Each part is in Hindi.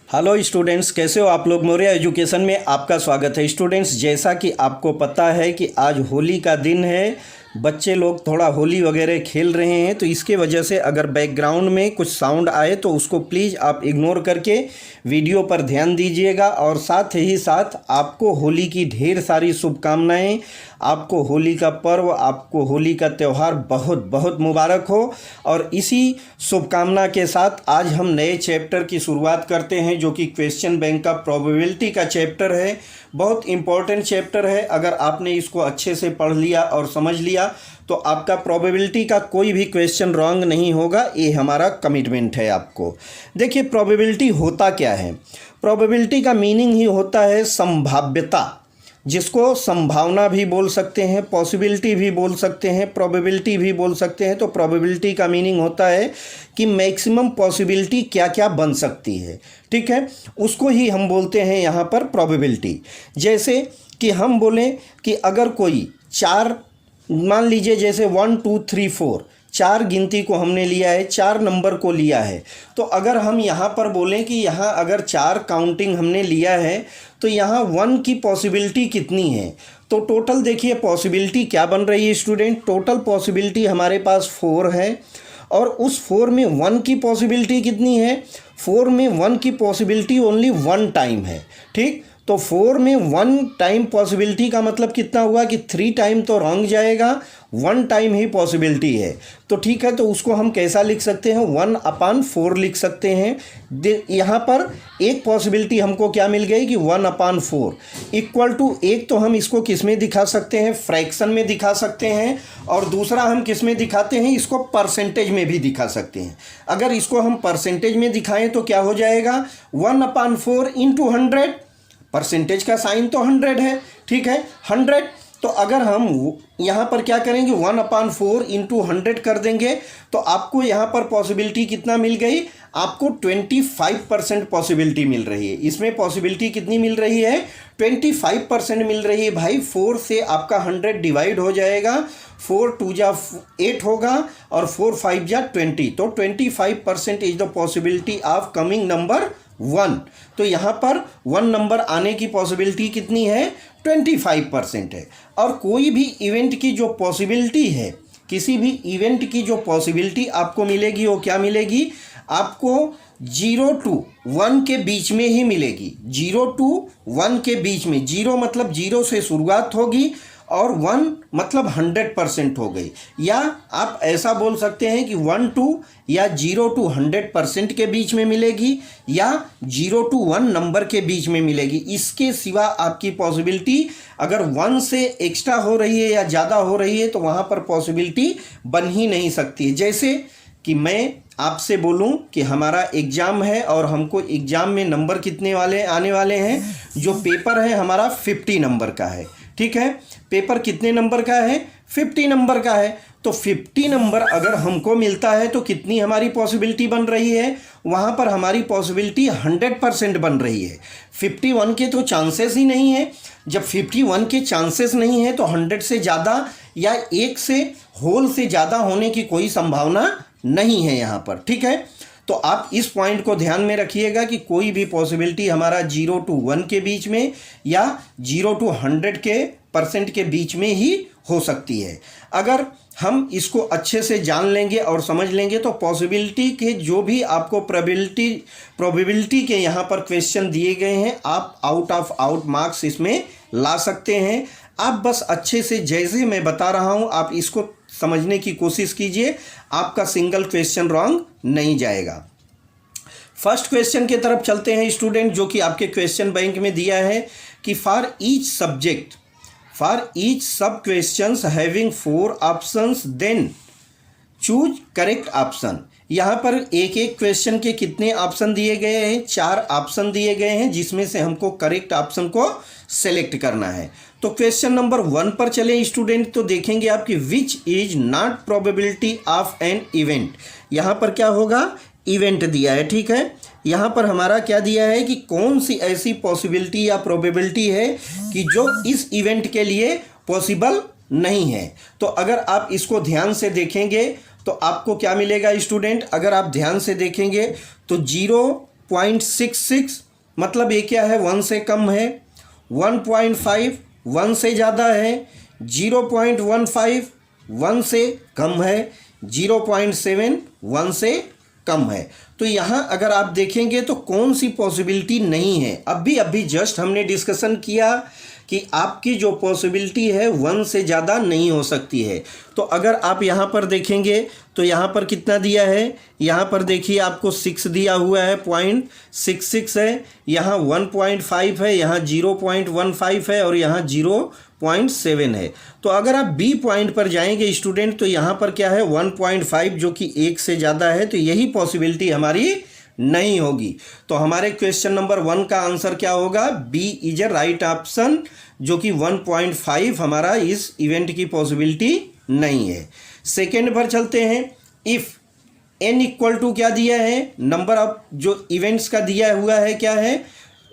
हेलो स्टूडेंट्स, कैसे हो आप लोग। मौर्य एजुकेशन में आपका स्वागत है। स्टूडेंट्स, जैसा कि आपको पता है कि आज होली का दिन है, बच्चे लोग थोड़ा होली वगैरह खेल रहे हैं, तो इसके वजह से अगर बैकग्राउंड में कुछ साउंड आए तो उसको प्लीज़ आप इग्नोर करके वीडियो पर ध्यान दीजिएगा। और साथ ही साथ आपको होली की ढेर सारी शुभकामनाएं। आपको होली का पर्व, आपको होली का त्यौहार बहुत बहुत मुबारक हो। और इसी शुभकामना के साथ आज हम नए चैप्टर की शुरुआत करते हैं, जो कि क्वेश्चन बैंक का प्रोबेबिलिटी का चैप्टर है। बहुत इम्पॉर्टेंट चैप्टर है। अगर आपने इसको अच्छे से पढ़ लिया और समझ लिया तो आपका प्रोबेबिलिटी का कोई भी क्वेश्चन रॉन्ग नहीं होगा। ये हमारा कमिटमेंट है आपको। देखिए, प्रोबेबिलिटी होता क्या है। प्रोबेबिलिटी का मीनिंग ही होता है संभाव्यता, जिसको संभावना भी बोल सकते हैं, पॉसिबिलिटी भी बोल सकते हैं, प्रोबेबिलिटी भी बोल सकते हैं। तो प्रोबेबिलिटी का मीनिंग होता है कि मैक्सिमम पॉसिबिलिटी क्या क्या बन सकती है, ठीक है, उसको ही हम बोलते हैं यहाँ पर प्रोबेबिलिटी। जैसे कि हम बोलें कि अगर कोई चार, मान लीजिए जैसे 1 2 3 4 चार गिनती को हमने लिया है, चार नंबर को लिया है, तो अगर हम यहाँ पर बोलें कि यहाँ अगर चार काउंटिंग हमने लिया है तो यहाँ 1 की पॉसिबिलिटी कितनी है, तो टोटल देखिए पॉसिबिलिटी क्या बन रही है स्टूडेंट। टोटल पॉसिबिलिटी हमारे पास 4 है, और उस 4 में 1 की पॉसिबिलिटी कितनी है। 4 में 1 की पॉसिबिलिटी ओनली 1 टाइम है, ठीक। तो 4 में 1 टाइम पॉसिबिलिटी का मतलब कितना हुआ कि 3 टाइम तो रॉन्ग जाएगा, 1 टाइम ही पॉसिबिलिटी है। तो ठीक है, तो उसको हम कैसा लिख सकते हैं, 1/4 लिख सकते हैं। यहाँ पर एक पॉसिबिलिटी हमको क्या मिल गई कि 1/4 इक्वल टू एक, तो हम इसको किस में दिखा सकते हैं, फ्रैक्शन में दिखा सकते हैं। और दूसरा हम किस में दिखाते हैं, इसको परसेंटेज में भी दिखा सकते हैं। अगर इसको हम परसेंटेज में दिखाएं तो क्या हो जाएगा, 1/4 इंटू 100, परसेंटेज का साइन तो 100 है, ठीक है, 100। तो अगर हम यहाँ पर क्या करेंगे, 1/4 इंटू 100 कर देंगे तो आपको यहाँ पर पॉसिबिलिटी कितना मिल गई, आपको 25% पॉसिबिलिटी मिल रही है। इसमें पॉसिबिलिटी कितनी मिल रही है, 25% मिल रही है भाई। 4 से आपका 100 डिवाइड हो जाएगा, 4 2 जा 8 होगा और 4 5 जा 20, तो 25% is the possibility of coming number 1। तो यहाँ पर 1 नंबर आने की पॉसिबिलिटी कितनी है, 25% है। और कोई भी इवेंट की जो पॉसिबिलिटी है, किसी भी इवेंट की जो पॉसिबिलिटी आपको मिलेगी वो क्या मिलेगी, आपको 0 to 1 के बीच में ही मिलेगी। 0 to 1 के बीच में, 0 मतलब 0 से शुरुआत होगी और 1 मतलब 100% हो गई। या आप ऐसा बोल सकते हैं कि 1 to या 0 to 100% के बीच में मिलेगी, या 0 to 1 नंबर के बीच में मिलेगी। इसके सिवा आपकी पॉसिबिलिटी अगर 1 से एक्स्ट्रा हो रही है या ज़्यादा हो रही है तो वहाँ पर पॉसिबिलिटी बन ही नहीं सकती है। जैसे कि मैं आपसे बोलूं कि हमारा एग्ज़ाम है और हमको एग्ज़ाम में नंबर कितने वाले आने वाले हैं, जो पेपर है हमारा 50 नंबर का है, ठीक है। पेपर कितने नंबर का है, 50 नंबर का है। तो 50 नंबर अगर हमको मिलता है तो कितनी हमारी पॉसिबिलिटी बन रही है, वहाँ पर हमारी पॉसिबिलिटी 100% बन रही है। 51 के तो चांसेस ही नहीं है। जब 51 के चांसेस नहीं है तो 100 से ज़्यादा या 1 से होल से ज़्यादा होने की कोई संभावना नहीं है यहाँ पर, ठीक है। तो आप इस पॉइंट को ध्यान में रखिएगा कि कोई भी पॉसिबिलिटी हमारा 0 to 1 के बीच में या 0 to 100% के बीच में ही हो सकती है। अगर हम इसको अच्छे से जान लेंगे और समझ लेंगे तो पॉसिबिलिटी के जो भी आपको प्रोबेबिलिटी के यहाँ पर क्वेश्चन दिए गए हैं, आप आउट ऑफ आउट मार्क्स इसमें ला सकते हैं। आप बस अच्छे से, जैसे मैं बता रहा हूँ, आप इसको समझने की कोशिश कीजिए, आपका सिंगल क्वेश्चन रॉन्ग नहीं जाएगा। फर्स्ट क्वेश्चन की तरफ चलते हैं स्टूडेंट, जो कि आपके क्वेश्चन बैंक में दिया है कि for each subject, for each sub questions having 4 options then choose correct option. यहाँ पर एक एक क्वेश्चन के कितने ऑप्शन दिए गए हैं, 4 ऑप्शन दिए गए हैं, जिसमें से हमको करेक्ट ऑप्शन को सेलेक्ट करना है। तो क्वेश्चन नंबर 1 पर चले स्टूडेंट, तो देखेंगे आपकी which is not probability of an event. यहाँ पर क्या होगा, इवेंट दिया है, ठीक है। यहाँ पर हमारा क्या दिया है कि कौन सी ऐसी पॉसिबिलिटी या प्रोबेबिलिटी है कि जो इस इवेंट के लिए पॉसिबल नहीं है। तो अगर आप इसको ध्यान से देखेंगे तो आपको क्या मिलेगा स्टूडेंट, अगर आप ध्यान से देखेंगे तो 0 0.66 मतलब ये क्या है, 1 से कम है। 1.5 1 से ज़्यादा है। 0.15 1 से कम है। 0.7 1 से कम है। तो यहाँ अगर आप देखेंगे तो कौन सी पॉसिबिलिटी नहीं है। अभी जस्ट हमने डिस्कशन किया कि आपकी जो पॉसिबिलिटी है 1 से ज़्यादा नहीं हो सकती है। तो अगर आप यहाँ पर देखेंगे तो यहाँ पर कितना दिया है, यहाँ पर देखिए आपको 6 दिया हुआ है, 0.66 है, यहाँ 1.5 है, यहाँ 0.15 है और यहाँ 0.7 है। तो अगर आप बी पॉइंट पर जाएंगे स्टूडेंट तो यहाँ पर क्या है 1.5 जो कि 1 से ज़्यादा है। तो यही पॉसिबिलिटी हमारी नहीं होगी। तो हमारे क्वेश्चन नंबर 1 का आंसर क्या होगा, B is a right option, जो कि 1.5 हमारा इस इवेंट की पॉसिबिलिटी नहीं है। सेकेंड पर चलते हैं। इफ़ n इक्वल टू क्या दिया है, नंबर ऑफ जो इवेंट्स का दिया हुआ है क्या है,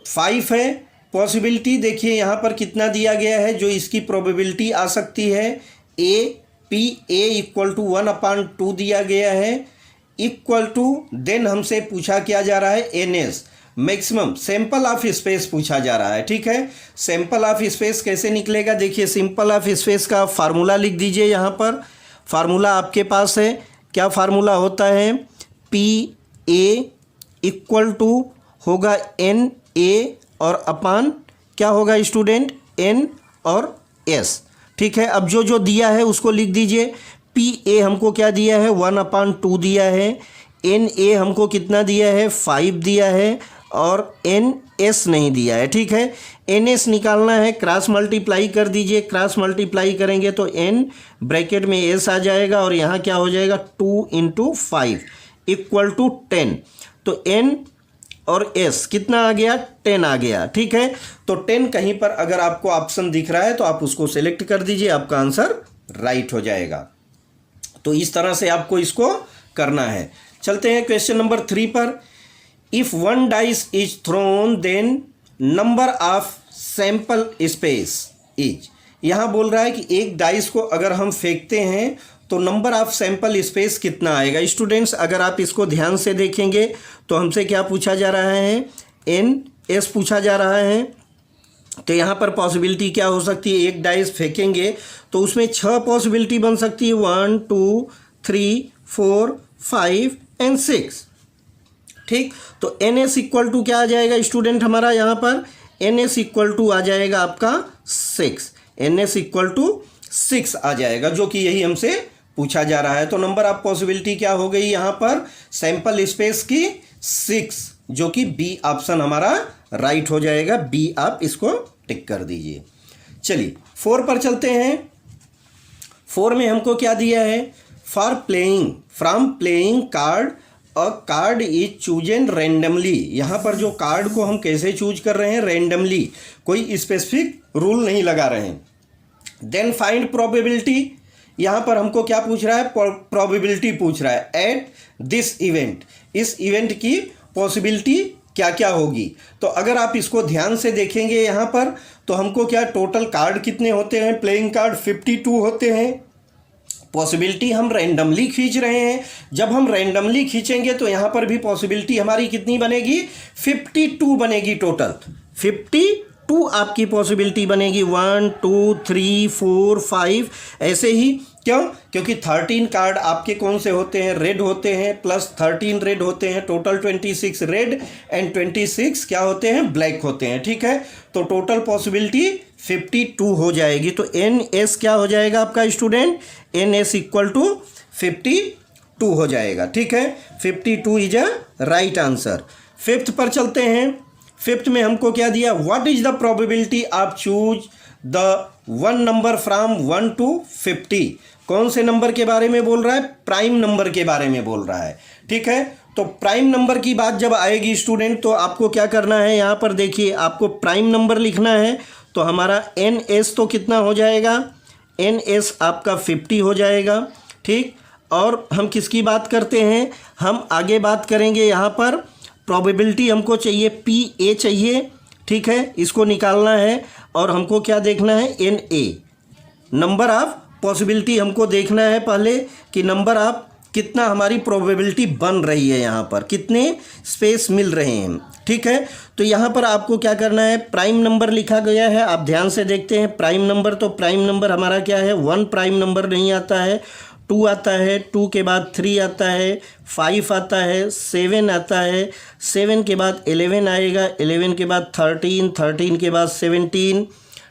5 है। पॉसिबिलिटी देखिए यहाँ पर कितना दिया गया है जो इसकी प्रोबेबिलिटी आ सकती है, a इक्वल टू 1/2 दिया गया है, इक्वल टू देन हमसे पूछा क्या जा रहा है, NS maximum sample of space पूछा जा रहा है। ठीक है, सैंपल ऑफ स्पेस कैसे निकलेगा, देखिए सिंपल ऑफ स्पेस का फार्मूला लिख दीजिए। यहाँ पर फार्मूला आपके पास है, क्या फार्मूला होता है, PA इक्वल टू होगा NA और अपान क्या होगा स्टूडेंट, N और S। ठीक है, अब जो दिया है उसको लिख दीजिए। PA हमको क्या दिया है, 1/2 दिया है। NA हमको कितना दिया है, 5 दिया है और NS नहीं दिया है। ठीक है, NS निकालना है, क्रॉस मल्टीप्लाई कर दीजिए। क्रॉस मल्टीप्लाई करेंगे तो N ब्रैकेट में S आ जाएगा और यहाँ क्या हो जाएगा 2 × 5 इक्वल टू 10। तो N और S कितना आ गया, 10 आ गया। ठीक है, तो 10 कहीं पर अगर आपको ऑप्शन दिख रहा है तो आप उसको सेलेक्ट कर दीजिए, आपका आंसर राइट हो जाएगा। तो इस तरह से आपको इसको करना है। चलते हैं क्वेश्चन नंबर 3 पर। If 1 dice is thrown then number of sample space is, यहाँ बोल रहा है कि एक डाइस को अगर हम फेंकते हैं तो नंबर ऑफ सैंपल स्पेस कितना आएगा। स्टूडेंट्स अगर आप इसको ध्यान से देखेंगे तो हमसे क्या पूछा जा रहा है, NS पूछा जा रहा है। तो यहाँ पर पॉसिबिलिटी क्या हो सकती है, एक डाइस फेंकेंगे तो उसमें 6 पॉसिबिलिटी बन सकती है, 1 2 3 4 5 एंड 6। ठीक, तो NS इक्वल टू क्या आ जाएगा स्टूडेंट हमारा, यहाँ पर NS इक्वल टू आ जाएगा आपका 6। NS इक्वल टू 6 आ जाएगा, जो कि यही हमसे पूछा जा रहा है। तो नंबर ऑफ पॉसिबिलिटी क्या हो गई यहाँ पर, सैंपल स्पेस की 6, जो कि बी ऑप्शन हमारा राइट हो जाएगा। बी आप इसको टिक कर दीजिए। चलिए 4 पर चलते हैं। 4 में हमको क्या दिया है, for playing from playing card a card is chosen randomly. यहाँ पर जो कार्ड को हम कैसे चूज कर रहे हैं, रैंडमली, कोई स्पेसिफिक रूल नहीं लगा रहे हैं। देन फाइंड प्रोबेबिलिटी, यहाँ पर हमको क्या पूछ रहा है, प्रोबेबिलिटी पूछ रहा है एट दिस इवेंट, इस इवेंट की पॉसिबिलिटी क्या क्या होगी। तो अगर आप इसको ध्यान से देखेंगे यहाँ पर तो हमको क्या, टोटल कार्ड कितने होते हैं, प्लेइंग कार्ड 52 होते हैं। पॉसिबिलिटी हम रैंडमली खींच रहे हैं, जब हम रैंडमली खींचेंगे तो यहाँ पर भी पॉसिबिलिटी हमारी कितनी बनेगी, 52 बनेगी। टोटल 52 आपकी पॉसिबिलिटी बनेगी, 1 2 3 4 5 ऐसे ही। क्यों, क्योंकि 13 कार्ड आपके कौन से होते हैं, रेड होते हैं, प्लस 13 रेड होते हैं, टोटल 26 रेड एंड 26 क्या होते हैं, ब्लैक होते हैं। ठीक है, तो टोटल पॉसिबिलिटी 52 हो जाएगी। तो NS क्या हो जाएगा आपका स्टूडेंट, NS इक्वल टू 52 हो जाएगा। ठीक है, 52 is a right answer. 5th पर चलते हैं। 5th में हमको क्या दिया, what is the probability of choose the 1 number from 1 to 50। कौन से नंबर के बारे में बोल रहा है, प्राइम नंबर के बारे में बोल रहा है। ठीक है, तो प्राइम नंबर की बात जब आएगी स्टूडेंट तो आपको क्या करना है, यहाँ पर देखिए आपको प्राइम नंबर लिखना है। तो हमारा NS तो कितना हो जाएगा, NS आपका 50 हो जाएगा। ठीक, और हम किसकी बात करते हैं, हम आगे बात करेंगे यहाँ पर प्रोबेबिलिटी हमको चाहिए, PA चाहिए। ठीक है, इसको निकालना है और हमको क्या देखना है, NA, नंबर ऑफ पॉसिबिलिटी हमको देखना है पहले कि नंबर ऑफ कितना हमारी प्रोबेबिलिटी बन रही है, यहाँ पर कितने स्पेस मिल रहे हैं। ठीक है, तो यहाँ पर आपको क्या करना है, प्राइम नंबर लिखा गया है, आप ध्यान से देखते हैं प्राइम नंबर। तो प्राइम नंबर हमारा क्या है, 1 प्राइम नंबर नहीं आता है, 2 आता है, 2 के बाद 3 आता है, 5 आता है, 7 आता है, 7 के बाद 11 आएगा, 11 के बाद 13, 13 के बाद 17।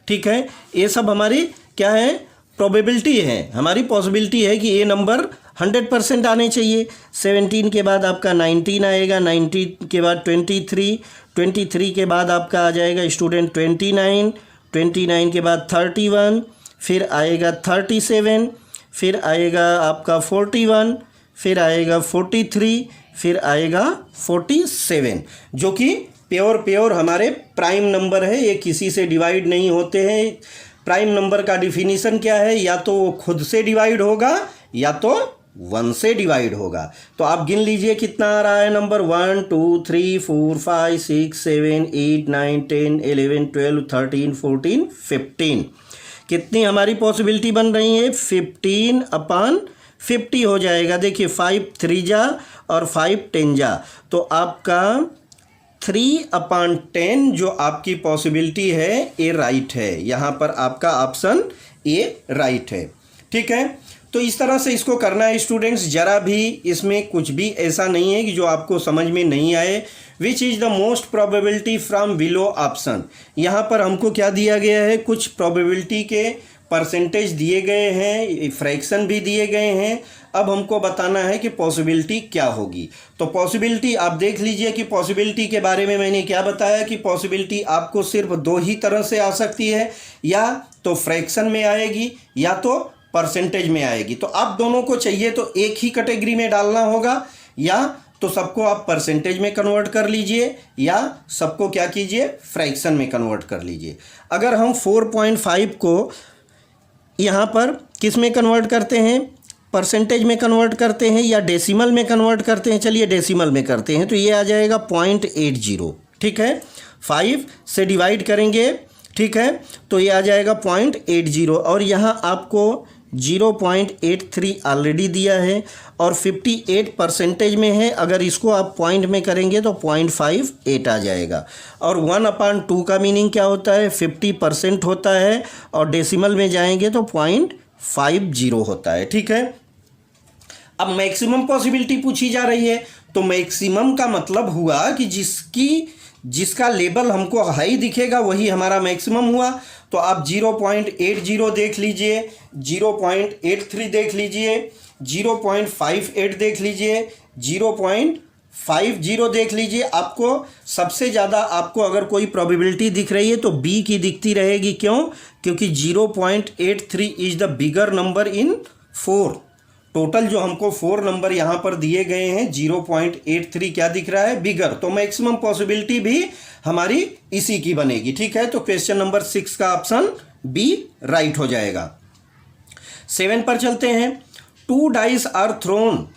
ठीक है, ये सब हमारी क्या है, प्रोबेबिलिटी है, हमारी पॉसिबिलिटी है कि ये नंबर 100% आने चाहिए। 17 के बाद आपका 19 आएगा, 19 के बाद 23, 23 के बाद आपका आ जाएगा स्टूडेंट 29, 29 के बाद 31, फिर आएगा 37, फिर आएगा आपका 41, फिर आएगा 43, फिर आएगा 47, जो कि प्योर हमारे प्राइम नंबर है, ये किसी से डिवाइड नहीं होते हैं। प्राइम नंबर का डिफिनीशन क्या है, या तो वो खुद से डिवाइड होगा या तो 1 से डिवाइड होगा। तो आप गिन लीजिए कितना आ रहा है नंबर, 1 2 3 4 5 6 7 8 9 10 11 12 13 14 15। कितनी हमारी पॉसिबिलिटी बन रही है, 15/50 हो जाएगा। देखिए 5 3 जा और 5 10 जा, तो आपका 3/10 जो आपकी पॉसिबिलिटी है ये राइट है। यहाँ पर आपका ऑप्शन ए राइट है। ठीक है, तो इस तरह से इसको करना है स्टूडेंट्स। जरा भी इसमें कुछ भी ऐसा नहीं है कि जो आपको समझ में नहीं आए। Which is the most probability from below option. यहाँ पर हमको क्या दिया गया है, कुछ प्रोबेबिलिटी के परसेंटेज दिए गए हैं, फ्रैक्शन भी दिए गए हैं। अब हमको बताना है कि पॉसिबिलिटी क्या होगी। तो पॉसिबिलिटी आप देख लीजिए कि पॉसिबिलिटी के बारे में मैंने क्या बताया कि पॉसिबिलिटी आपको सिर्फ 2 ही तरह से आ सकती है, या तो फ्रैक्शन में आएगी या तो परसेंटेज में आएगी। तो आप दोनों को चाहिए तो एक ही कैटेगरी में डालना होगा, या तो सबको आप परसेंटेज में कन्वर्ट कर लीजिए, या सबको क्या कीजिए, फ्रैक्शन में कन्वर्ट कर लीजिए। अगर हम 4.5 को यहाँ पर किस में कन्वर्ट करते हैं, परसेंटेज में कन्वर्ट करते हैं या डेसिमल में कन्वर्ट करते हैं, चलिए डेसिमल में करते हैं, तो ये आ जाएगा 0.80। ठीक है, 5 से डिवाइड करेंगे, ठीक है, तो ये आ जाएगा 0.80, और यहाँ आपको 0.83 ऑलरेडी दिया है, और 58% में है। अगर इसको आप पॉइंट में करेंगे तो 0.58 आ जाएगा। और 1/2 का मीनिंग क्या होता है, 50% होता है, और डेसिमल में जाएंगे तो 0.50 होता है। ठीक है, अब मैक्सिमम पॉसिबिलिटी पूछी जा रही है, तो मैक्सिमम का मतलब हुआ कि जिसका लेवल हमको हाई दिखेगा वही हमारा मैक्सिमम हुआ। तो आप 0.80 देख लीजिए, 0.83 देख लीजिए, 0.58 देख लीजिए, 0.50 देख लीजिए। आपको सबसे ज़्यादा आपको अगर कोई प्रोबेबिलिटी दिख रही है तो बी की दिखती रहेगी। क्यों, क्योंकि 0.83 is the bigger number in 4। Total जो हमको 4 नंबर यहाँ पर दिए गए हैं, 0.83 क्या दिख रहा है, बिगर। तो मैक्सिमम पॉसिबिलिटी भी हमारी इसी की बनेगी। ठीक है, तो क्वेश्चन नंबर 6 का ऑप्शन बी राइट हो जाएगा। 7 पर चलते हैं। 2 dice are thrown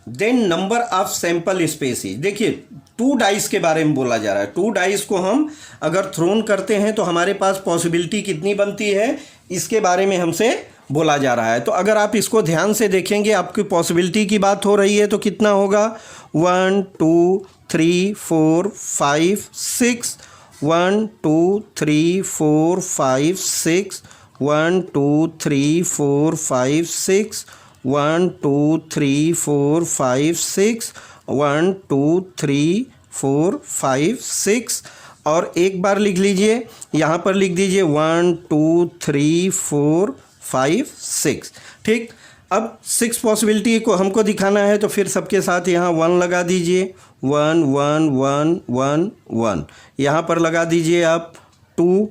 then number of sample spaces. देखिए 2 डाइस के बारे में बोला जा रहा है। 2 डाइस को हम अगर थ्रोन करते हैं तो हमारे पास पॉसिबिलिटी कितनी बनती है, इसके बारे में हमसे बोला जा रहा है। तो अगर आप इसको ध्यान से देखेंगे, आपकी पॉसिबिलिटी की बात हो रही है, तो कितना होगा, 1 2 3 4 5 6, 1 2 3 4 5 6, 1 2 3 4 5 6, 1 2 3 4 5 6, 1 2 3 4 5 6, और एक बार लिख लीजिए, यहाँ पर लिख दीजिए 1 2 3 4 5 6। ठीक, अब 6 पॉसिबिलिटी को हमको दिखाना है, तो फिर सबके साथ यहाँ 1 लगा दीजिए, 1 1 1 1 1। यहाँ पर लगा दीजिए आप 2,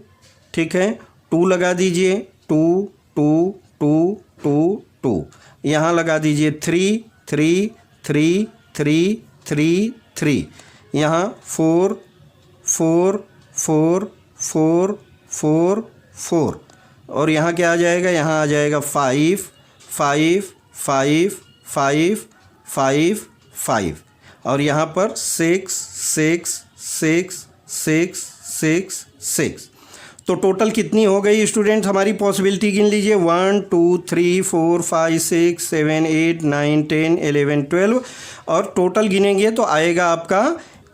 ठीक है, 2 लगा दीजिए, 2 2 2 2 2। यहाँ लगा दीजिए 3 3 3 3 3 3। यहाँ 4 4 4 4 4 4, और यहाँ क्या आ जाएगा, यहाँ आ जाएगा 5 5 5 5 5 5, और यहाँ पर 6 6 6 6 6 6। तो टोटल कितनी हो गई स्टूडेंट हमारी पॉसिबिलिटी गिन लीजिए 1 2 3 4 5 6 7 8 9 10 11 12 और टोटल गिनेंगे तो आएगा आपका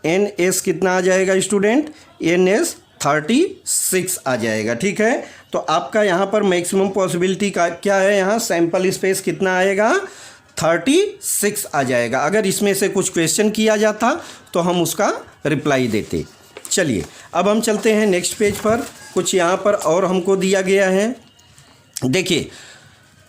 NS कितना आ जाएगा स्टूडेंट, NS 36 आ जाएगा। ठीक है, तो आपका यहाँ पर मैक्सिमम पॉसिबिलिटी का क्या है, यहाँ सैंपल स्पेस कितना आएगा 36 आ जाएगा। अगर इसमें से कुछ क्वेश्चन किया जाता तो हम उसका रिप्लाई देते। चलिए अब हम चलते हैं नेक्स्ट पेज पर, कुछ यहाँ पर और हमको दिया गया है। देखिए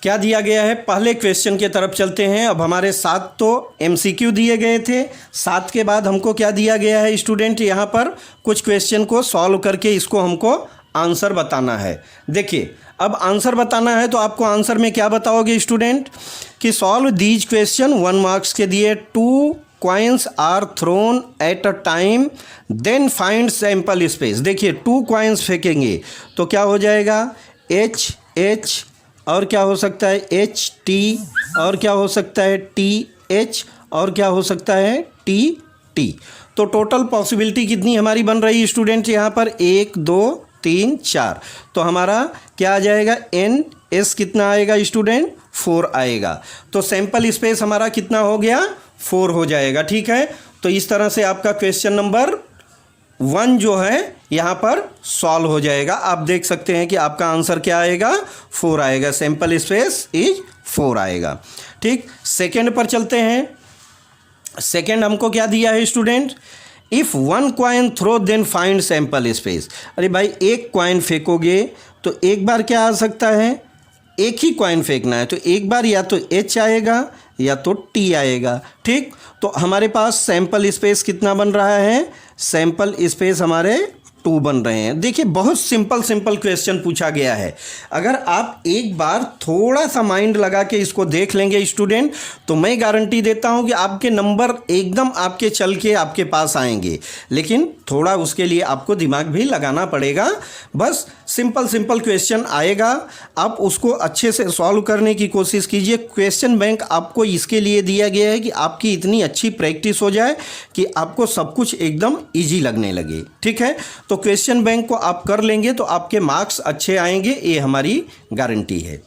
क्या दिया गया है, पहले क्वेश्चन के तरफ चलते हैं। अब हमारे 7 तो MCQ दिए गए थे, 7 के बाद हमको क्या दिया गया है स्टूडेंट, यहाँ पर कुछ क्वेश्चन को सॉल्व करके इसको हमको आंसर बताना है। देखिए अब आंसर बताना है तो आपको आंसर में क्या बताओगे स्टूडेंट कि सॉल्व दीज क्वेश्चन 1 मार्क्स के दिए, 2 coins are thrown at a time then find sample space. देखिए 2 कॉइन्स फेंकेंगे तो क्या हो जाएगा H और क्या हो सकता है HT और क्या हो सकता है TH और क्या हो सकता है TT। तो टोटल पॉसिबिलिटी कितनी हमारी बन रही है स्टूडेंट यहाँ पर 1 2 3 4, तो हमारा क्या आ जाएगा NS कितना आएगा स्टूडेंट 4 आएगा। तो सैंपल स्पेस हमारा कितना हो गया 4 हो जाएगा। ठीक है, तो इस तरह से आपका क्वेश्चन नंबर 1 जो है यहाँ पर सॉल्व हो जाएगा। आप देख सकते हैं कि आपका आंसर क्या आएगा 4 आएगा, सैंपल स्पेस इज 4 आएगा। ठीक, सेकंड पर चलते हैं। सेकंड हमको क्या दिया है student, if 1 coin throw then find sample space. अरे भाई एक कॉइन फेंकोगे तो एक बार क्या आ सकता है, एक ही कॉइन फेंकना है तो एक बार या तो H आएगा या तो T आएगा। ठीक, तो हमारे पास सैंपल स्पेस कितना बन रहा है, सैंपल स्पेस हमारे 2 बन रहे हैं। देखिए बहुत सिंपल क्वेश्चन पूछा गया है, अगर आप एक बार थोड़ा सा माइंड लगा के इसको देख लेंगे स्टूडेंट तो मैं गारंटी देता हूं कि आपके नंबर एकदम आपके चल के आपके पास आएंगे। लेकिन थोड़ा उसके लिए आपको दिमाग भी लगाना पड़ेगा। बस सिंपल क्वेश्चन आएगा, आप उसको अच्छे से सॉल्व करने की कोशिश कीजिए। क्वेश्चन बैंक आपको इसके लिए दिया गया है कि आपकी इतनी अच्छी प्रैक्टिस हो जाए कि आपको सब कुछ एकदम ईजी लगने लगे। ठीक है, तो क्वेश्चन बैंक को आप कर लेंगे तो आपके मार्क्स अच्छे आएंगे, ये हमारी गारंटी है।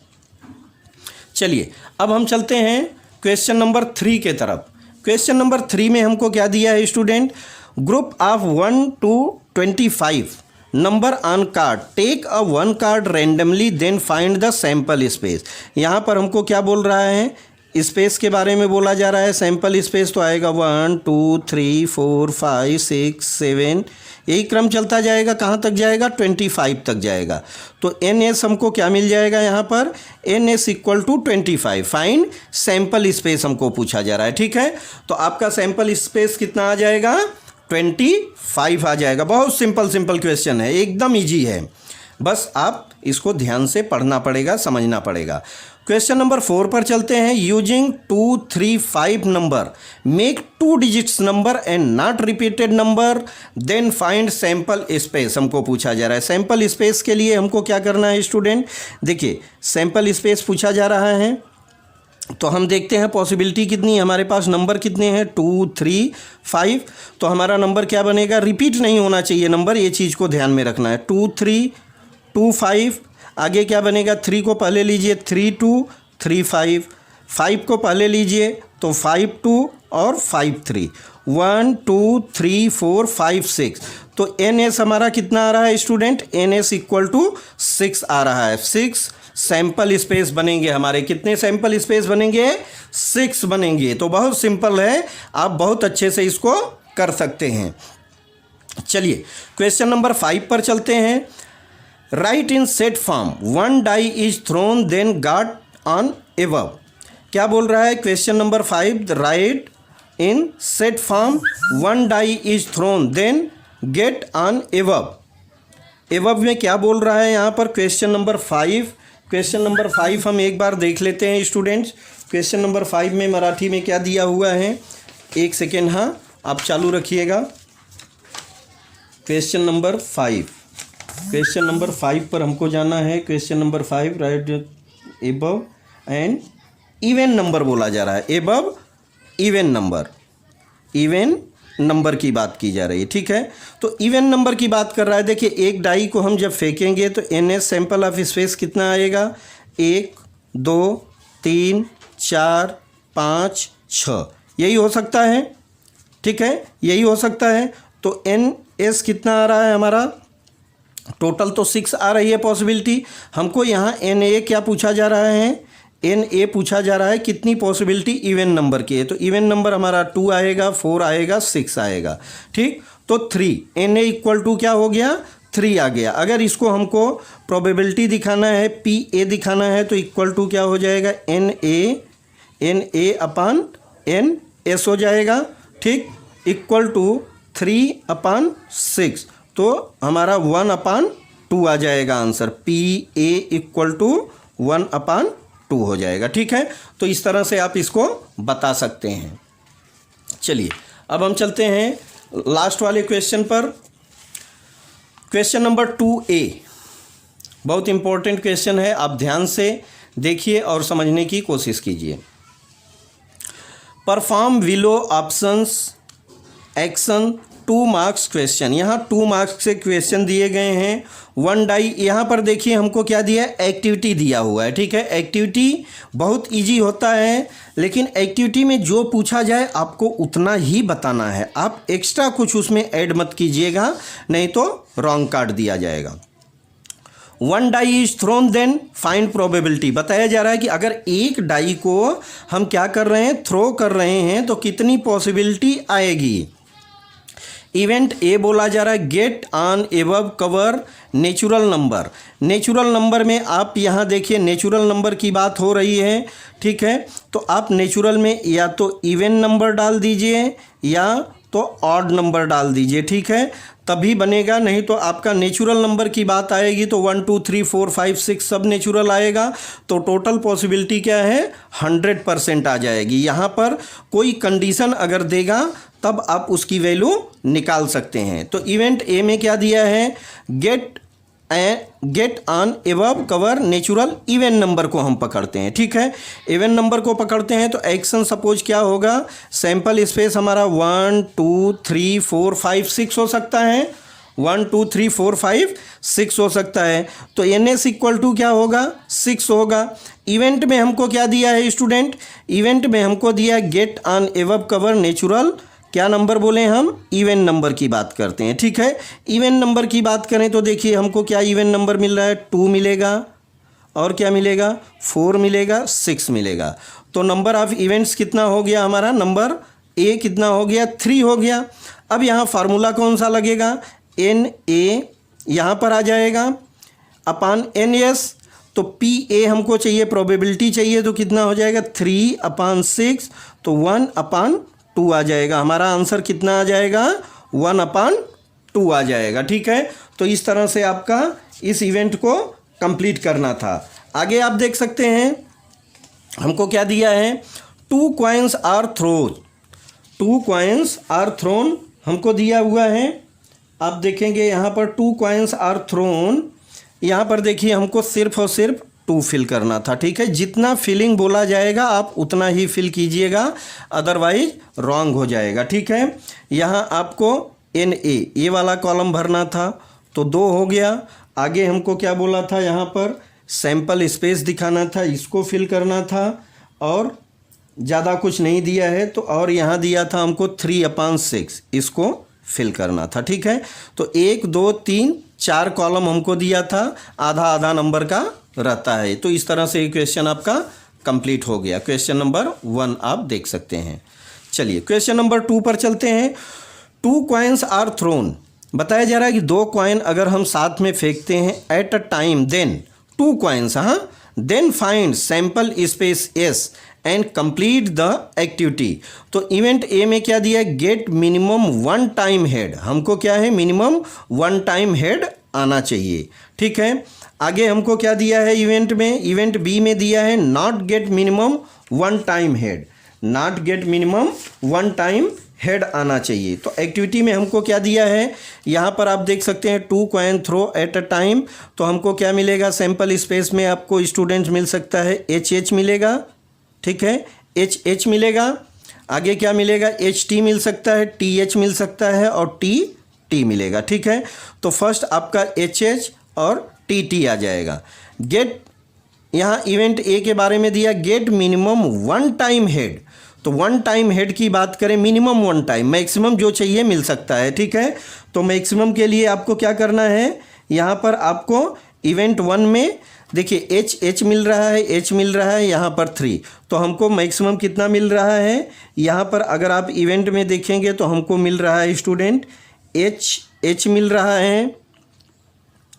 चलिए अब हम चलते हैं क्वेश्चन नंबर 3 के तरफ। क्वेश्चन नंबर 3 में हमको क्या दिया है student, group of 1 to 25 number on card, take a 1 card randomly then find the sample space. यहाँ पर हमको क्या बोल रहा है, स्पेस के बारे में बोला जा रहा है। सैंपल स्पेस तो आएगा 1 2 3 4 5 6 7, यही क्रम चलता जाएगा, कहाँ तक जाएगा 25 तक जाएगा। तो NS हमको क्या मिल जाएगा यहाँ पर, NS equal to 25। Find sample space हमको पूछा जा रहा है। ठीक है, तो आपका सैंपल स्पेस कितना आ जाएगा 25 आ जाएगा। बहुत सिंपल क्वेश्चन है, एकदम ईजी है, बस आप इसको ध्यान से पढ़ना पड़ेगा, समझना पड़ेगा। क्वेश्चन नंबर 4 पर चलते हैं। Using 2 3 5 number make 2 digits number and not repeated number then find sample space हमको पूछा जा रहा है। सैंपल स्पेस के लिए हमको क्या करना है स्टूडेंट, देखिए सैंपल स्पेस पूछा जा रहा है तो हम देखते हैं पॉसिबिलिटी कितनी है हमारे पास, नंबर कितने हैं 2 3 5। तो हमारा नंबर क्या बनेगा, रिपीट नहीं होना चाहिए नंबर, ये चीज़ को ध्यान में रखना है। 2 3 2 5, आगे क्या बनेगा, 3 को पहले लीजिए 3 2 3 5, 5 को पहले लीजिए तो 5 2 और 5 3, 1 2 3 4 5 6। तो NS हमारा कितना आ रहा है स्टूडेंट, NS इक्वल टू 6 आ रहा है। 6 सैंपल स्पेस बनेंगे हमारे, कितने सैंपल स्पेस बनेंगे 6 बनेंगे। तो बहुत सिंपल है, आप बहुत अच्छे से इसको कर सकते हैं। चलिए क्वेश्चन नंबर 5 पर चलते हैं। Right in set form 1 die is thrown then got on above. क्या बोल रहा है question number 5, right in set form 1 die is thrown then get on above. Above में क्या बोल रहा है यहाँ पर क्वेश्चन नंबर 5। क्वेश्चन नंबर 5 हम एक बार देख लेते हैं स्टूडेंट्स। क्वेश्चन नंबर 5 में मराठी में क्या दिया हुआ है, एक सेकेंड, हाँ आप चालू रखिएगा। क्वेश्चन नंबर 5, क्वेश्चन नंबर 5 पर हमको जाना है। Question number 5, right above and even number बोला जा रहा है, above even number, even number की बात की जा रही है, ठीक है। तो इवन नंबर की बात कर रहा है। देखिए एक डाई को हम जब फेंकेंगे तो NS सैंपल ऑफ स्पेस कितना आएगा, 1 2 3 4 5 6, यही हो सकता है, ठीक है, यही हो सकता है। तो NS कितना आ रहा है हमारा, टोटल तो 6 आ रही है पॉसिबिलिटी। हमको यहाँ NA क्या पूछा जा रहा है, NA पूछा जा रहा है कितनी पॉसिबिलिटी इवन नंबर की है। तो इवन नंबर हमारा 2 आएगा, 4 आएगा, 6 आएगा, ठीक। तो 3, NA इक्वल टू क्या हो गया, 3 आ गया। अगर इसको हमको प्रोबेबिलिटी दिखाना है, PA दिखाना है, तो इक्वल टू क्या हो जाएगा, NA अपान NS हो जाएगा, ठीक, इक्वल टू 3/6। तो हमारा 1/2 आ जाएगा आंसर, PA इक्वल टू 1/2 हो जाएगा, ठीक है। तो इस तरह से आप इसको बता सकते हैं। चलिए अब हम चलते हैं लास्ट वाले क्वेश्चन पर। क्वेश्चन नंबर 2A बहुत इंपॉर्टेंट क्वेश्चन है, आप ध्यान से देखिए और समझने की कोशिश कीजिए। Perform below options action 2 marks question. यहाँ 2 मार्क्स से क्वेश्चन दिए गए हैं। 1 डाई, यहाँ पर देखिए हमको क्या दिया है, एक्टिविटी दिया हुआ है, ठीक है। एक्टिविटी बहुत इजी होता है, लेकिन एक्टिविटी में जो पूछा जाए आपको उतना ही बताना है, आप एक्स्ट्रा कुछ उसमें ऐड मत कीजिएगा, नहीं तो रॉन्ग कार्ड दिया जाएगा। 1 die is thrown then find probability. बताया जा रहा है कि अगर एक डाई को हम क्या कर रहे हैं, थ्रो कर रहे हैं, तो कितनी पॉसिबिलिटी आएगी। इवेंट ए बोला जा रहा है gate on above cover natural number. Natural number में आप यहाँ देखिए नेचुरल नंबर की बात हो रही है, ठीक है। तो आप नेचुरल में या तो इवन नंबर डाल दीजिए या तो ऑड नंबर डाल दीजिए, ठीक है, तभी बनेगा। नहीं तो आपका नेचुरल नंबर की बात आएगी तो 1 2 3 4 5 6 सब नेचुरल आएगा, तो टोटल पॉसिबिलिटी क्या है, 100% आ जाएगी। यहाँ पर कोई कंडीशन अगर देगा तब आप उसकी वैल्यू निकाल सकते हैं। तो इवेंट ए में क्या दिया है, gate on above cover natural even number को हम पकड़ते हैं, ठीक है। इवन नंबर को पकड़ते हैं तो एक्शन सपोज क्या होगा, सैंपल स्पेस हमारा 1 2 3 4 5 6 हो सकता है, 1 2 3 4 5 6 हो सकता है। तो NS इक्वल टू क्या होगा, 6 होगा। इवेंट में हमको क्या दिया है स्टूडेंट, इवेंट में हमको दिया है gate on above cover natural, क्या नंबर बोले हम, इवन नंबर की बात करते हैं, ठीक है। इवन नंबर की बात करें तो देखिए हमको क्या इवन नंबर मिल रहा है, 2 मिलेगा और क्या मिलेगा, 4 मिलेगा, 6 मिलेगा। तो नंबर ऑफ इवेंट्स कितना हो गया हमारा, नंबर ए कितना हो गया, 3 हो गया। अब यहाँ फार्मूला कौन सा लगेगा, NA यहाँ पर आ जाएगा अपान NS। तो PA हमको चाहिए, प्रोबेबिलिटी चाहिए, तो कितना हो जाएगा 3/6, तो 1/2 आ जाएगा। हमारा आंसर कितना आ जाएगा, 1/2 आ जाएगा, ठीक है। तो इस तरह से आपका इस इवेंट को कंप्लीट करना था। आगे आप देख सकते हैं हमको क्या दिया है, 2 coins are thrown, 2 coins are thrown हमको दिया हुआ है। आप देखेंगे यहाँ पर 2 कॉइन्स आर थ्रोन, यहाँ पर देखिए हमको सिर्फ और सिर्फ 2 फिल करना था, ठीक है। जितना फिलिंग बोला जाएगा आप उतना ही फिल कीजिएगा, अदरवाइज रॉन्ग हो जाएगा, ठीक है। यहाँ आपको NA ये वाला कॉलम भरना था, तो 2 हो गया। आगे हमको क्या बोला था, यहाँ पर सैंपल स्पेस दिखाना था, इसको फिल करना था, और ज़्यादा कुछ नहीं दिया है। तो और यहाँ दिया था हमको 3/6, इसको फिल करना था, ठीक है। तो 1 2 3 4 कॉलम हमको दिया था, आधा आधा नंबर का रहता है। तो इस तरह से ये क्वेश्चन आपका कंप्लीट हो गया। क्वेश्चन नंबर 1 आप देख सकते हैं। चलिए क्वेश्चन नंबर 2 पर चलते हैं। 2 कॉइन्स आर थ्रोन, बताया जा रहा है कि 2 कॉइन अगर हम साथ में फेंकते हैं at a time, then 2 coins, हाँ, then find sample space S and complete the activity. तो इवेंट ए में क्या दिया है, गेट मिनिमम 1 टाइम हेड, हमको क्या है, मिनिमम 1 टाइम हेड आना चाहिए, ठीक है। आगे हमको क्या दिया है इवेंट में, इवेंट बी में दिया है not gate minimum 1 time head, not gate minimum 1 time head आना चाहिए। तो एक्टिविटी में हमको क्या दिया है, यहाँ पर आप देख सकते हैं 2 coin throw at a time. तो हमको क्या मिलेगा, सैंपल स्पेस में आपको स्टूडेंट मिल सकता है HH मिलेगा, ठीक है, HH मिलेगा। आगे क्या मिलेगा, एच टी मिल सकता है, टी एच मिल सकता है और टी टी मिलेगा। ठीक है, तो फर्स्ट आपका एच एच और टी टी आ जाएगा। गेट, यहाँ इवेंट ए के बारे में दिया, get minimum one time head. तो वन टाइम हेड की बात करें, मिनिमम वन टाइम, मैक्सिमम जो चाहिए मिल सकता है। ठीक है, तो मैक्सिमम के लिए आपको क्या करना है, यहाँ पर आपको इवेंट वन में देखिए एच मिल रहा है, एच मिल रहा है, यहाँ पर 3, तो हमको मैक्सिमम कितना मिल रहा है, यहाँ पर अगर आप इवेंट में देखेंगे तो हमको मिल रहा है स्टूडेंट एच मिल रहा है।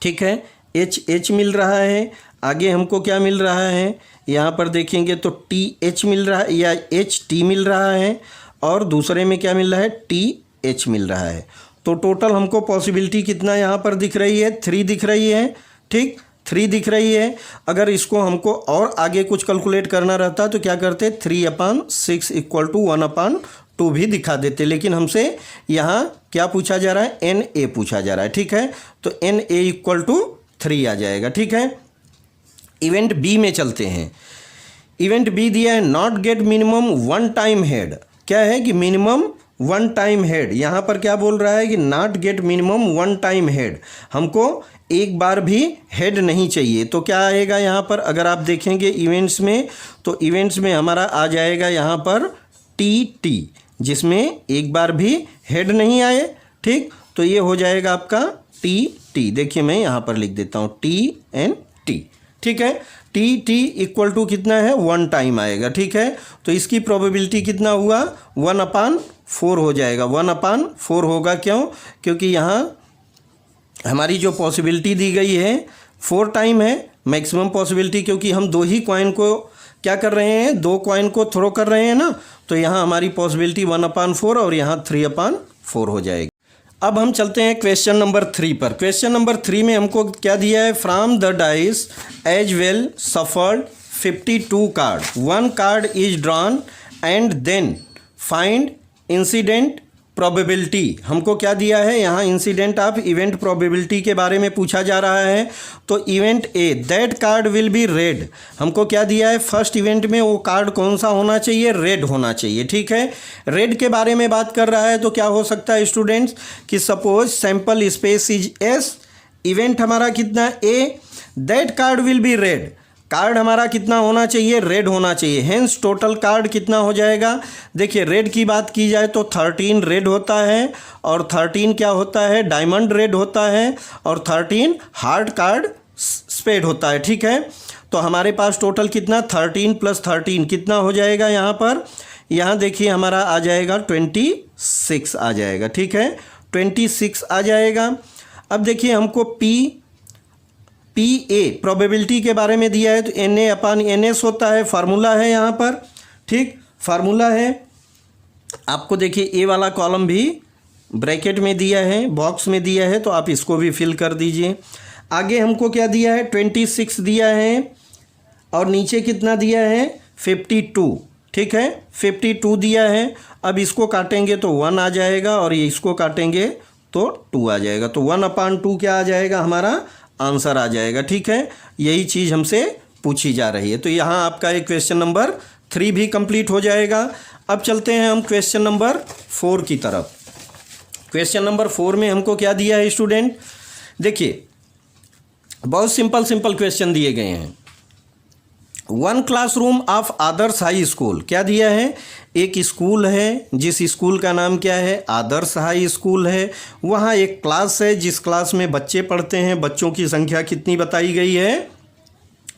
ठीक है, एच मिल रहा है। आगे हमको क्या मिल रहा है, यहाँ पर देखेंगे तो टी एच मिल रहा है या एच टी मिल रहा है, और दूसरे में क्या मिल रहा है, टी एच मिल रहा है। तो टोटल हमको पॉसिबिलिटी कितना यहाँ पर दिख रही है, 3 दिख रही है। ठीक, 3 दिख रही है। अगर इसको हमको और आगे कुछ कैलकुलेट करना रहता तो क्या करते, 3/6 = 1/2 भी दिखा देते, लेकिन हमसे यहाँ क्या पूछा जा रहा है, एन ए पूछा जा रहा है। ठीक है, तो एन ए = 3 आ जाएगा। ठीक है, इवेंट बी में चलते हैं। इवेंट बी दिया है not gate minimum one time head. क्या है कि मिनिमम वन टाइम हेड, यहाँ पर क्या बोल रहा है कि not gate minimum one time head, हमको एक बार भी हेड नहीं चाहिए। तो क्या आएगा यहाँ पर, अगर आप देखेंगे इवेंट्स में, तो इवेंट्स में हमारा आ जाएगा यहाँ पर टी टी, जिसमें एक बार भी हेड नहीं आए। ठीक, तो ये हो जाएगा आपका टी टी। देखिए मैं यहाँ पर लिख देता हूँ टी एन टी। ठीक है, टी टी = कितना है, 1 टाइम आएगा। ठीक है, तो इसकी प्रोबेबिलिटी कितना हुआ, 1/4 हो जाएगा। 1/4 होगा, क्यों, क्योंकि यहाँ हमारी जो पॉसिबिलिटी दी गई है 4 टाइम है मैक्सिमम पॉसिबिलिटी, क्योंकि हम 2 ही कॉइन को क्या कर रहे हैं, 2 कॉइन को थ्रो कर रहे हैं ना, तो यहाँ हमारी पॉसिबिलिटी 1/4 और यहाँ 3/4 हो जाएगी। अब हम चलते हैं क्वेश्चन नंबर 3 पर। क्वेश्चन नंबर 3 में हमको क्या दिया है, from the dice as well shuffled 52 card, 1 card is drawn and then find incident probability. हमको क्या दिया है यहाँ, इंसिडेंट ऑफ इवेंट प्रोबेबिलिटी के बारे में पूछा जा रहा है। तो event A, that card will be red, हमको क्या दिया है, फर्स्ट इवेंट में वो कार्ड कौन सा होना चाहिए, रेड होना चाहिए। ठीक है, रेड के बारे में बात कर रहा है, तो क्या हो सकता है स्टूडेंट्स कि suppose sample space is S, event हमारा कितना A, that card will be red, card हमारा कितना होना चाहिए, रेड होना चाहिए। हेंस टोटल कार्ड कितना हो जाएगा, देखिए रेड की बात की जाए तो 13 रेड होता है, और 13 क्या होता है, डायमंड रेड होता है, और 13 हार्ड कार्ड स्पेड होता है। ठीक है, तो हमारे पास टोटल कितना, 13 + 13 कितना हो जाएगा, यहाँ पर यहाँ देखिए हमारा आ जाएगा 26 आ जाएगा। ठीक है, 26 आ जाएगा। अब देखिए हमको पी ए प्रोबेबिलिटी के बारे में दिया है, तो NA/NS होता है, फार्मूला है यहाँ पर। ठीक, फार्मूला है आपको, देखिए ए वाला कॉलम भी ब्रैकेट में दिया है, बॉक्स में दिया है, तो आप इसको भी फिल कर दीजिए। आगे हमको क्या दिया है, 26 दिया है, और नीचे कितना दिया है, 52। ठीक है, 52 दिया है। अब इसको काटेंगे तो 1 आ जाएगा, और ये इसको काटेंगे तो 2 आ जाएगा, तो 1/2 क्या आ जाएगा, हमारा आंसर आ जाएगा। ठीक है, यही चीज़ हमसे पूछी जा रही है। तो यहाँ आपका एक क्वेश्चन नंबर 3 भी कंप्लीट हो जाएगा। अब चलते हैं हम क्वेश्चन नंबर 4 की तरफ। क्वेश्चन नंबर 4 में हमको क्या दिया है स्टूडेंट, देखिए बहुत सिंपल क्वेश्चन दिए गए हैं। 1 classroom of Adarsh high school, क्या दिया है, एक स्कूल है जिस स्कूल का नाम क्या है, आदर्श हाई स्कूल है। वहाँ एक क्लास है जिस क्लास में बच्चे पढ़ते हैं। बच्चों की संख्या कितनी बताई गई है,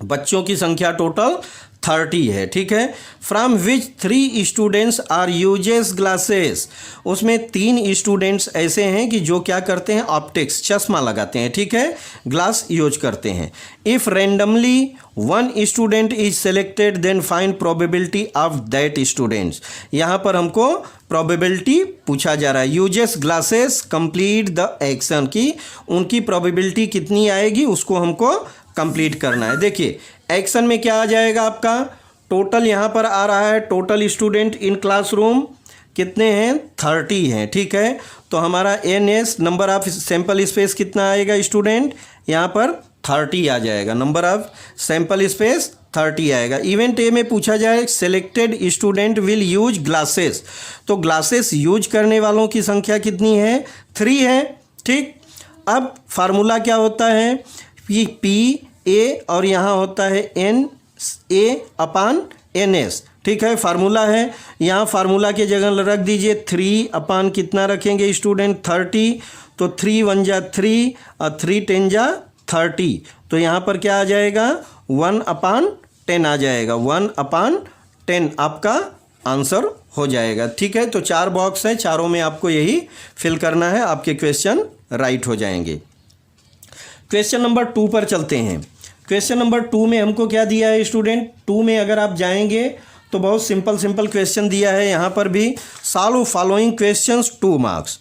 बच्चों की संख्या टोटल 30 है। ठीक है, from which 3 students are uses glasses, उसमें 3 स्टूडेंट्स ऐसे हैं कि जो क्या करते हैं, ऑप्टिक्स चश्मा लगाते हैं। ठीक है, ग्लास यूज करते हैं। If randomly 1 student is selected then find probability of that students. यहाँ पर हमको प्रोबेबिलिटी पूछा जा रहा है, uses glasses complete the action की उनकी प्रोबेबिलिटी कितनी आएगी, उसको हमको कंप्लीट करना है। देखिए एक्शन में क्या आ जाएगा आपका, टोटल यहाँ पर आ रहा है, टोटल स्टूडेंट इन क्लासरूम कितने हैं, 30 हैं। ठीक है, तो हमारा NS number of sample space कितना आएगा स्टूडेंट, यहाँ पर 30 आ जाएगा, नंबर ऑफ सैंपल स्पेस 30 आएगा। इवेंट ए में पूछा जाए selected student will use glasses, तो ग्लासेस यूज करने वालों की संख्या कितनी है, 3 है। ठीक, अब फार्मूला क्या होता है, पी ए और यहाँ होता है N A upon N S. ठीक है, फार्मूला है, यहाँ फार्मूला के जगह रख दीजिए 3 अपान कितना रखेंगे स्टूडेंट 30, तो 3 1 जा 3 और 3 10 जा 30, तो यहाँ पर क्या आ जाएगा 1 अपान 10 आ जाएगा, 1 अपान 10 आपका आंसर हो जाएगा। ठीक है, तो 4 बॉक्स हैं, चारों में आपको यही फिल करना है, आपके क्वेश्चन राइट हो जाएंगे। क्वेश्चन नंबर 2 पर चलते हैं। क्वेश्चन नंबर 2 में हमको क्या दिया है स्टूडेंट, 2 में अगर आप जाएंगे तो बहुत सिंपल क्वेश्चन दिया है। यहाँ पर भी solve following questions 2 marks,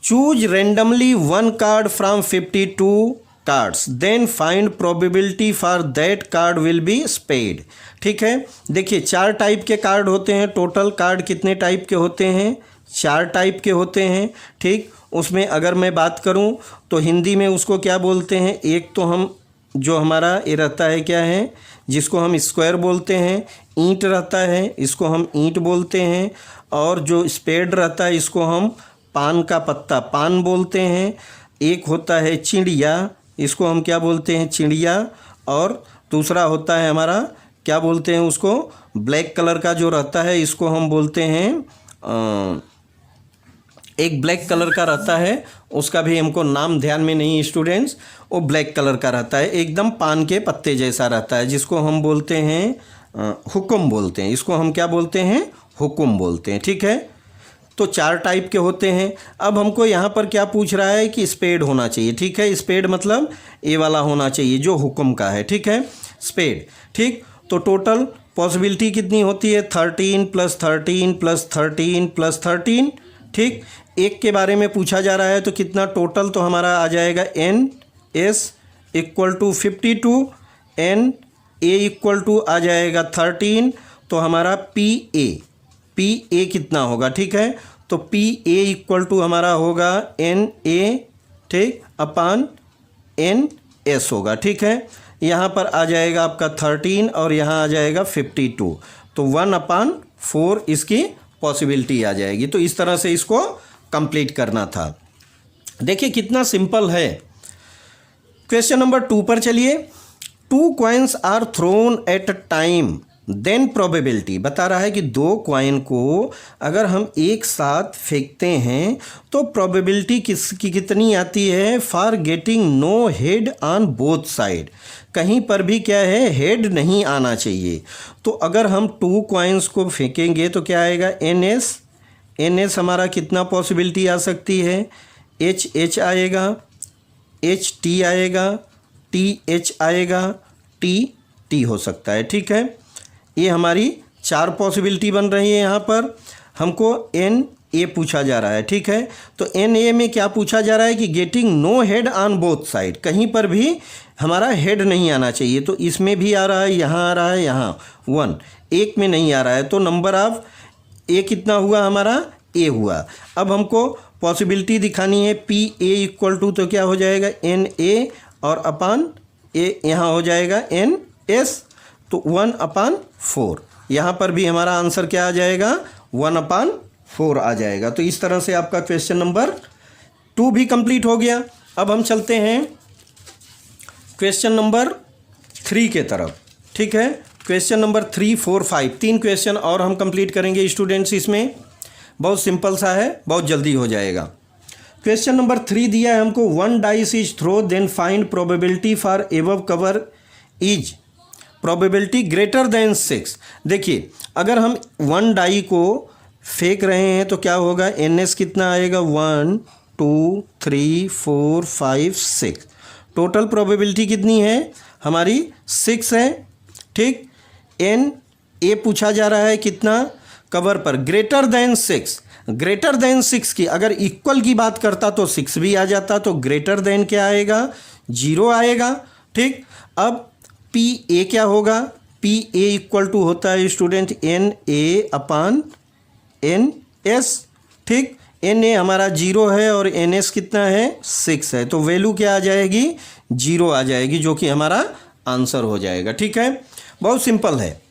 choose randomly 1 card from 52 cards, then find probability for that card will be spade. ठीक है, देखिए 4 टाइप के कार्ड होते हैं, टोटल कार्ड कितने टाइप के होते हैं, 4 टाइप के होते हैं। ठीक, उसमें अगर मैं बात करूं तो हिंदी में उसको क्या बोलते हैं, एक तो हम जो हमारा ये रहता है क्या है, जिसको हम स्क्वायर बोलते हैं, ईंट रहता है इसको हम ईंट बोलते हैं, और जो स्पेड रहता है इसको हम पान का पत्ता पान बोलते हैं। एक होता है चिड़िया, इसको हम क्या बोलते हैं चिड़िया, और दूसरा होता है हमारा क्या बोलते हैं उसको, ब्लैक कलर का जो रहता है इसको हम बोलते हैं एक ब्लैक कलर का रहता है, उसका भी हमको नाम ध्यान में नहीं स्टूडेंट्स, वो ब्लैक कलर का रहता है, एकदम पान के पत्ते जैसा रहता है, जिसको हम बोलते हैं हुक्म बोलते हैं, इसको हम क्या बोलते हैं हुक्म बोलते हैं। ठीक है, तो 4 टाइप के होते हैं। अब हमको यहाँ पर क्या पूछ रहा है कि स्पेड होना चाहिए। ठीक है, स्पेड मतलब ये वाला होना चाहिए जो हुक्म का है। ठीक है, स्पेड। ठीक, तो टोटल पॉसिबिलिटी कितनी होती है 13 + 13 + 13 + 13। ठीक, एक के बारे में पूछा जा रहा है तो कितना टोटल, तो हमारा आ जाएगा N S equal to 52, N A equal to आ जाएगा 13, तो हमारा पी ए कितना होगा। ठीक है, तो पी ए इक्वल टू हमारा होगा एन ए, ठीक, अपान एन एस होगा। ठीक है, यहाँ पर आ जाएगा आपका 13 और यहाँ आ जाएगा 52, तो 1/4 इसकी पॉसिबिलिटी आ जाएगी। तो इस तरह से इसको कंप्लीट करना था। देखिए कितना सिंपल है। क्वेश्चन नंबर 2 पर चलिए। 2 coins are thrown at a time, then probability बता रहा है कि 2 कॉइन को अगर हम एक साथ फेंकते हैं तो प्रोबेबिलिटी किसकी कितनी आती है, for getting no head on both side, कहीं पर भी क्या है हेड नहीं आना चाहिए। तो अगर हम 2 कॉइन्स को फेंकेंगे तो क्या आएगा एन एस हमारा कितना पॉसिबिलिटी आ सकती है, एच आएगा, एच टी आएगा, टी एच आएगा, टी हो सकता है। ठीक है, ये हमारी 4 पॉसिबिलिटी बन रही है। यहाँ पर हमको एन ए पूछा जा रहा है। ठीक है, तो एन ए में क्या पूछा जा रहा है कि getting no head on both side, कहीं पर भी हमारा हेड नहीं आना चाहिए। तो इसमें भी आ रहा है, यहाँ आ रहा है, यहाँ 1, एक में नहीं आ रहा है, तो नंबर ऑफ ए कितना हुआ हमारा, ए हुआ। अब हमको पॉसिबिलिटी दिखानी है पी ए इक्वल टू, तो क्या हो जाएगा एन ए और अपान ए, यहाँ हो जाएगा एन एस, तो 1/4। यहाँ पर भी हमारा आंसर क्या आ जाएगा 1/4 आ जाएगा। तो इस तरह से आपका क्वेश्चन नंबर 2 भी कंप्लीट हो गया। अब हम चलते हैं क्वेश्चन नंबर 3 के तरफ। ठीक है, क्वेश्चन नंबर 3, 4, 5 3 क्वेश्चन और हम कंप्लीट करेंगे स्टूडेंट्स। इसमें बहुत सिंपल सा है, बहुत जल्दी हो जाएगा। क्वेश्चन नंबर 3 दिया है हमको, 1 dice is throw then find probability for above cover is probability greater than 6। देखिए अगर हम 1 डाई को फेंक रहे हैं तो क्या होगा, एन एस कितना आएगा 1 2 3 4 5 6, टोटल प्रोबेबिलिटी कितनी है हमारी 6 है। ठीक, एन ए पूछा जा रहा है कितना कवर पर, ग्रेटर देन 6। ग्रेटर देन 6 की अगर इक्वल की बात करता तो 6 भी आ जाता, तो ग्रेटर देन क्या आएगा 0 आएगा। ठीक, अब पी ए क्या होगा, पी ए इक्वल टू होता है student N A upon N S. ठीक, Na हमारा 0 है और Ns कितना है 6 है, तो वैल्यू क्या आ जाएगी 0 आ जाएगी, जो कि हमारा आंसर हो जाएगा। ठीक है, बहुत सिंपल है।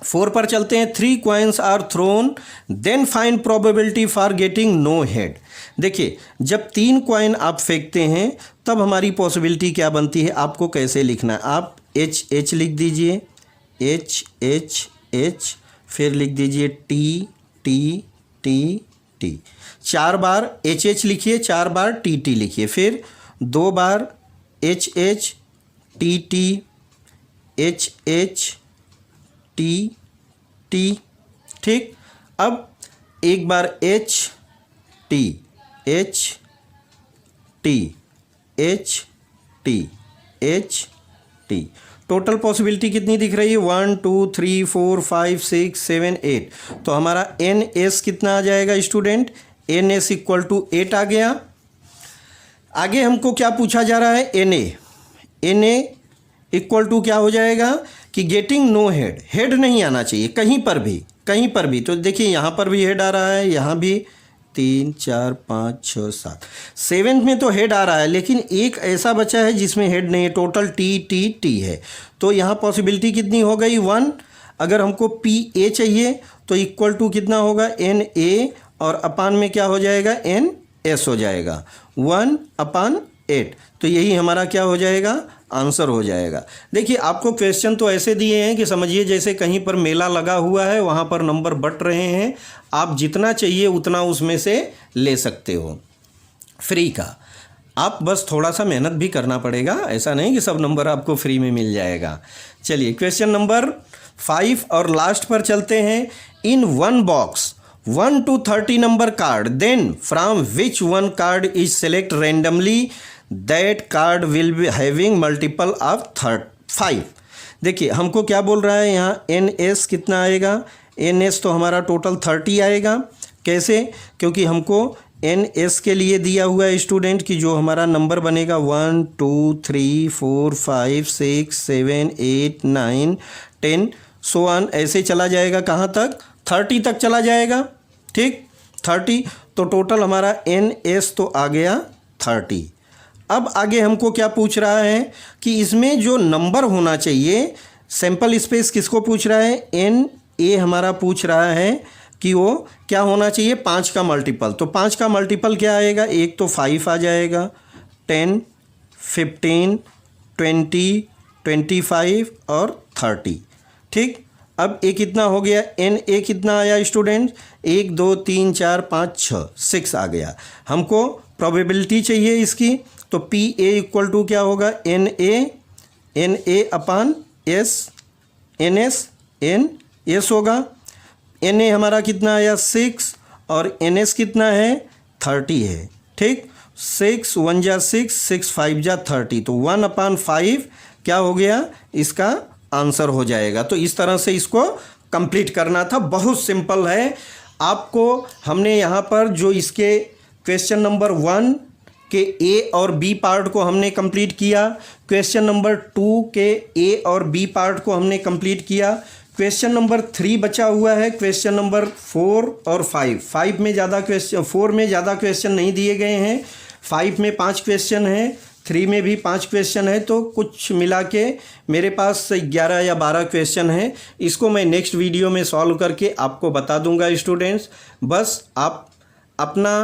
4 पर चलते हैं। 3 coins are thrown then find probability for getting no head. देखिए, जब 3 कॉइन आप फेंकते हैं तब हमारी पॉसिबिलिटी क्या बनती है, आपको कैसे लिखना है। आप एच एच लिख दीजिए, एच एच एच, फिर लिख दीजिए टी टी टी टी, 4 बार एच एच लिखिए, 4 बार टी टी लिखिए, फिर 2 बार H H T T H H T T. ठीक, अब एक बार H T H T H T H T. Total possibility कितनी दिख रही है 1 2 3 4 5 6 7 8। तो हमारा एन एस कितना आ जाएगा student, N S equal to 8 आ गया। आगे हमको क्या पूछा जा रहा है, N A. N A equal to क्या हो जाएगा कि गेटिंग नो हेड, हेड नहीं आना चाहिए कहीं पर भी, कहीं पर भी। तो देखिए यहाँ पर भी हेड आ रहा है, यहाँ भी 3 4 5 6 7, 7 में तो हेड आ रहा है, लेकिन एक ऐसा बचा है जिसमें हेड नहीं है। टोटल टी टी टी है, तो यहाँ पॉसिबिलिटी कितनी हो गई 1। अगर हमको पी ए चाहिए तो इक्वल टू कितना होगा एन ए, और अपान में क्या हो जाएगा एन एस हो जाएगा, 1/8। तो यही हमारा क्या हो जाएगा, आंसर हो जाएगा। देखिए, आपको क्वेश्चन तो ऐसे दिए हैं कि समझिए जैसे कहीं पर मेला लगा हुआ है, वहाँ पर नंबर बट रहे हैं, आप जितना चाहिए उतना उसमें से ले सकते हो, फ्री का। आप बस थोड़ा सा मेहनत भी करना पड़ेगा, ऐसा नहीं कि सब नंबर आपको फ्री में मिल जाएगा। चलिए क्वेश्चन नंबर 5 और लास्ट पर चलते हैं। In one box 1 to 30 number card, then from which one card is select randomly that card will be having multiple of 5। देखिए, हमको क्या बोल रहा है यहाँ, एन एस कितना आएगा, एन एस तो हमारा टोटल 30 आएगा। कैसे, क्योंकि हमको एन एस के लिए दिया हुआ है स्टूडेंट कि जो हमारा नंबर बनेगा 1 2 3 4 5 6 7 8 9 10 सो ऑन, ऐसे चला जाएगा कहाँ तक, 30 तक चला जाएगा। ठीक, 30, तो टोटल हमारा एन एस तो आ गया 30। अब आगे हमको क्या पूछ रहा है कि इसमें जो नंबर होना चाहिए, सैंपल स्पेस किसको पूछ रहा है, एन ए हमारा पूछ रहा है कि वो क्या होना चाहिए 5 का मल्टीपल। तो 5 का मल्टीपल क्या आएगा, एक तो 5 आ जाएगा, 10 15 20 25 और 30। ठीक, अब ए कितना हो गया, एन ए कितना आया स्टूडेंट, 1 2 3 4 5 6 6 आ गया। हमको प्रोबेबिलिटी चाहिए इसकी, तो पी ए इक्वल टू क्या होगा, N A upon S, N S होगा। एन ए हमारा कितना आया 6 और एन एस कितना है 30 है। ठीक, 6 1 जा 6 6 5 जा 30, तो 1/5 क्या हो गया, इसका आंसर हो जाएगा। तो इस तरह से इसको कंप्लीट करना था, बहुत सिंपल है। आपको हमने यहाँ पर जो इसके क्वेश्चन नंबर 1 के ए और बी पार्ट को हमने कंप्लीट किया, क्वेश्चन नंबर 2 के ए और बी पार्ट को हमने कंप्लीट किया, क्वेश्चन नंबर 3 बचा हुआ है, क्वेश्चन नंबर 4 और 5 में ज़्यादा क्वेश्चन, 4 में ज़्यादा क्वेश्चन नहीं दिए गए हैं, 5 में 5 क्वेश्चन हैं, 3 में भी 5 क्वेश्चन है, तो कुछ मिला के मेरे पास 11 या 12 क्वेश्चन हैं। इसको मैं नेक्स्ट वीडियो में सॉल्व करके आपको बता दूंगा स्टूडेंट्स। बस आप अपना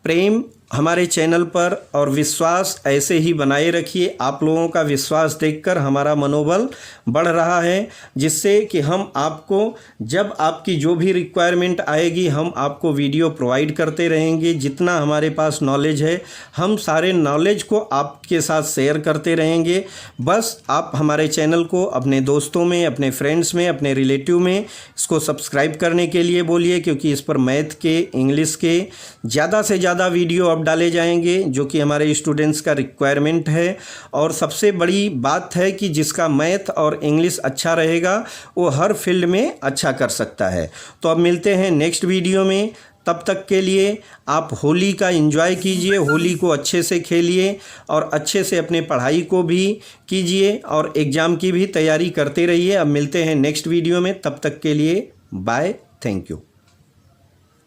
प्रेम हमारे चैनल पर और विश्वास ऐसे ही बनाए रखिए। आप लोगों का विश्वास देखकर हमारा मनोबल बढ़ रहा है, जिससे कि हम आपको जब आपकी जो भी रिक्वायरमेंट आएगी हम आपको वीडियो प्रोवाइड करते रहेंगे। जितना हमारे पास नॉलेज है हम सारे नॉलेज को आपके साथ शेयर करते रहेंगे। बस आप हमारे चैनल को अपने दोस्तों में, अपने फ्रेंड्स में, अपने रिलेटिव में इसको सब्सक्राइब करने के लिए बोलिए, क्योंकि इस पर मैथ के, इंग्लिश के ज़्यादा से ज़्यादा वीडियो अब डाले जाएंगे, जो कि हमारे स्टूडेंट्स का रिक्वायरमेंट है। और सबसे बड़ी बात है कि जिसका मैथ और इंग्लिश अच्छा रहेगा वो हर फील्ड में अच्छा कर सकता है। तो अब मिलते हैं नेक्स्ट वीडियो में, तब तक के लिए आप होली का एंजॉय कीजिए, होली को अच्छे से खेलिए और अच्छे से अपने पढ़ाई को भी कीजिए और एग्ज़ाम की भी तैयारी करते रहिए। अब मिलते हैं नेक्स्ट वीडियो में, तब तक के लिए बाय, थैंक यू।